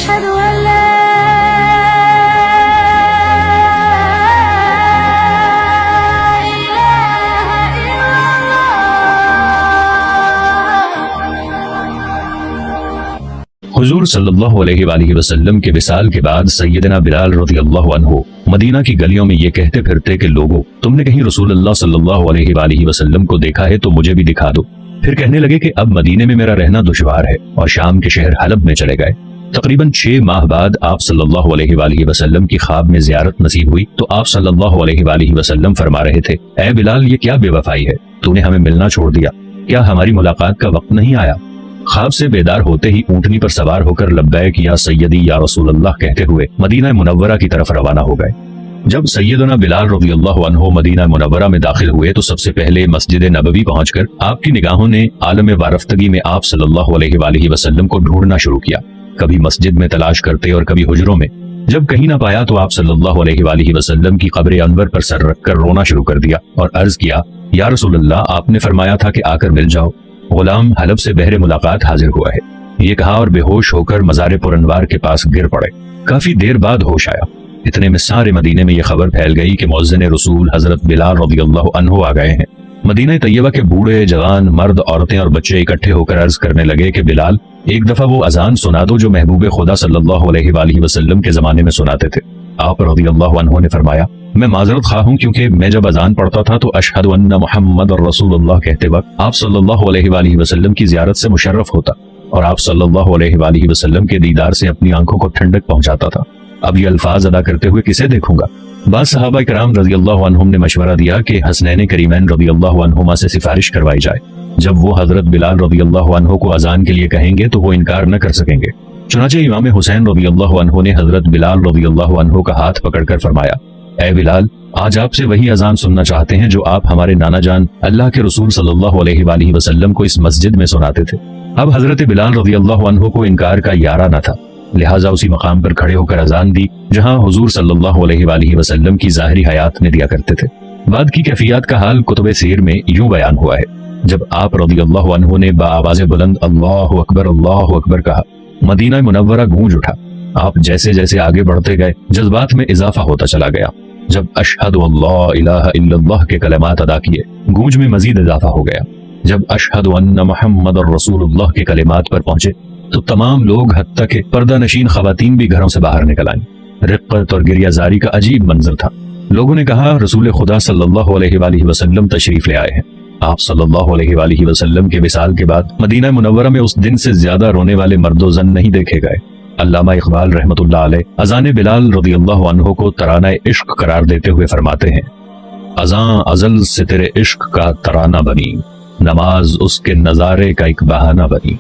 أشهد أن لا حضور صلی اللہ علیہ وآلہ وسلم کے وصال کے بعد سیدنا بلال رضی اللہ عنہ مدینہ کی گلیوں میں یہ کہتے پھرتے کہ لوگو، تم نے کہیں رسول اللہ صلی اللہ علیہ وآلہ وسلم کو دیکھا ہے تو مجھے بھی دکھا دو۔ پھر کہنے لگے کہ اب مدینے میں میرا رہنا دشوار ہے، اور شام کے شہر حلب میں چلے گئے۔ تقریباً 6 ماہ بعد آپ صلی اللہ علیہ وآلہ وسلم کی خواب میں زیارت نصیب ہوئی تو آپ صلی اللہ علیہ وآلہ وسلم فرما رہے تھے، اے بلال، یہ کیا بے وفائی ہے، تو نے ہمیں ملنا چھوڑ دیا، کیا ہماری ملاقات کا وقت نہیں آیا؟ خواب سے بیدار ہوتے ہی اونٹنی پر سوار ہو کر لبیک یا سیدی یا رسول اللہ کہتے ہوئے مدینہ منورہ کی طرف روانہ ہو گئے۔ جب سیدنا بلال رضی اللہ عنہ مدینہ منورہ میں داخل ہوئے تو سب سے پہلے مسجد نبوی پہنچ کر آپ کی نگاہوں نے عالم وارفتگی میں آپ صلی اللہ علیہ وآلہ وسلم کو ڈھونڈنا شروع کیا، کبھی مسجد میں تلاش کرتے اور کبھی حجروں میں۔ جب کہیں نہ پایا تو آپ صلی اللہ علیہ وآلہ وسلم کی قبر انور پر سر رکھ کر رونا شروع کر دیا اور عرض کیا، یا رسول اللہ، آپ نے فرمایا تھا کہ آ کر مل جاؤ، غلام حلب سے بہر ملاقات حاضر ہوا ہے۔ یہ کہا اور بے ہوش ہو کر مزار پر انوار کے پاس گر پڑے۔ کافی دیر بعد ہوش آیا، اتنے میں سارے مدینے میں یہ خبر پھیل گئی کہ مؤذن رسول حضرت بلال رضی اللہ عنہ آ گئے ہیں۔ مدینہ طیبہ کے بوڑھے جوان، مرد، عورتیں اور بچے اکٹھے ہو کر عرض کرنے لگے کہ بلال، ایک دفعہ وہ اذان سنا دو جو محبوب خدا صلی اللہ علیہ وآلہ وسلم کے زمانے میں سناتے تھے۔ آپ رضی اللہ عنہ نے فرمایا، میں معذرت خواہ ہوں، کیونکہ میں جب اذان پڑھتا تھا تو اشہد ان محمد رسول اللہ کہتے وقت آپ صلی اللہ علیہ وآلہ وسلم کی زیارت سے مشرف ہوتا اور آپ صلی اللہ علیہ وآلہ وسلم کے دیدار سے اپنی آنکھوں کو ٹھنڈک پہنچاتا تھا۔ اب یہ الفاظ ادا کرتے ہوئے کسے دیکھوں گا؟ بعض صحابہ کرام رضی اللہ عنہم نے مشورہ دیا کہ حسنین کریمین رضی اللہ عنہما سے سفارش کروائی جائے، جب وہ حضرت بلال رضی اللہ عنہ کو اذان کے لیے کہیں گے تو وہ انکار نہ کر سکیں گے۔ چنانچہ امام حسین رضی اللہ عنہ نے حضرت بلال رضی اللہ عنہ کا ہاتھ پکڑ کر فرمایا، اے بلال، آج آپ سے وہی اذان سننا چاہتے ہیں جو آپ ہمارے نانا جان اللہ کے رسول صلی اللہ علیہ وآلہ وسلم کو اس مسجد میں سناتے تھے۔ اب حضرت بلال رضی اللہ عنہ کو انکار کا یارہ نہ تھا، لہٰذا اسی مقام پر کھڑے ہو کر اذان دی جہاں حضور صلی اللہ علیہ وآلہ وسلم کی ظاہری حیات میں دیا کرتے تھے۔ بعد کی کیفیات کا حال کتب سیر میں یوں بیان ہوا ہے، جب آپ رضی اللہ عنہ نے بآواز بلند اللہ اکبر کہا، مدینہ منورہ گونج اٹھا۔ آپ جیسے جیسے آگے بڑھتے گئے جذبات میں اضافہ ہوتا چلا گیا۔ جب اشہد اللہ الہ الا اللہ کے کلمات ادا کیے، گونج میں مزید اضافہ ہو گیا۔ جب اشہد ان محمد رسول اللہ کے کلمات پر پہنچے تو تمام لوگ حتیٰ کہ پردہ نشین خواتین بھی گھروں سے باہر نکل آئیں۔ رقت اور گریہ زاری کا عجیب منظر تھا۔ لوگوں نے کہا، رسول خدا صلی اللہ علیہ وآلہ وسلم تشریف لے آئے ہیں۔ آپ صلی اللہ علیہ وآلہ وسلم کے وصال کے بعد مدینہ منورہ میں اس دن سے زیادہ رونے والے مرد و زن نہیں دیکھے گئے۔ علامہ اقبال رحمۃ اللہ علیہ اذان بلال رضی اللہ عنہ کو ترانہ عشق قرار دیتے ہوئے فرماتے ہیں، اذان ازل سے تیرے عشق کا ترانہ بنی، نماز اس کے نظارے کا ایک بہانہ بنی۔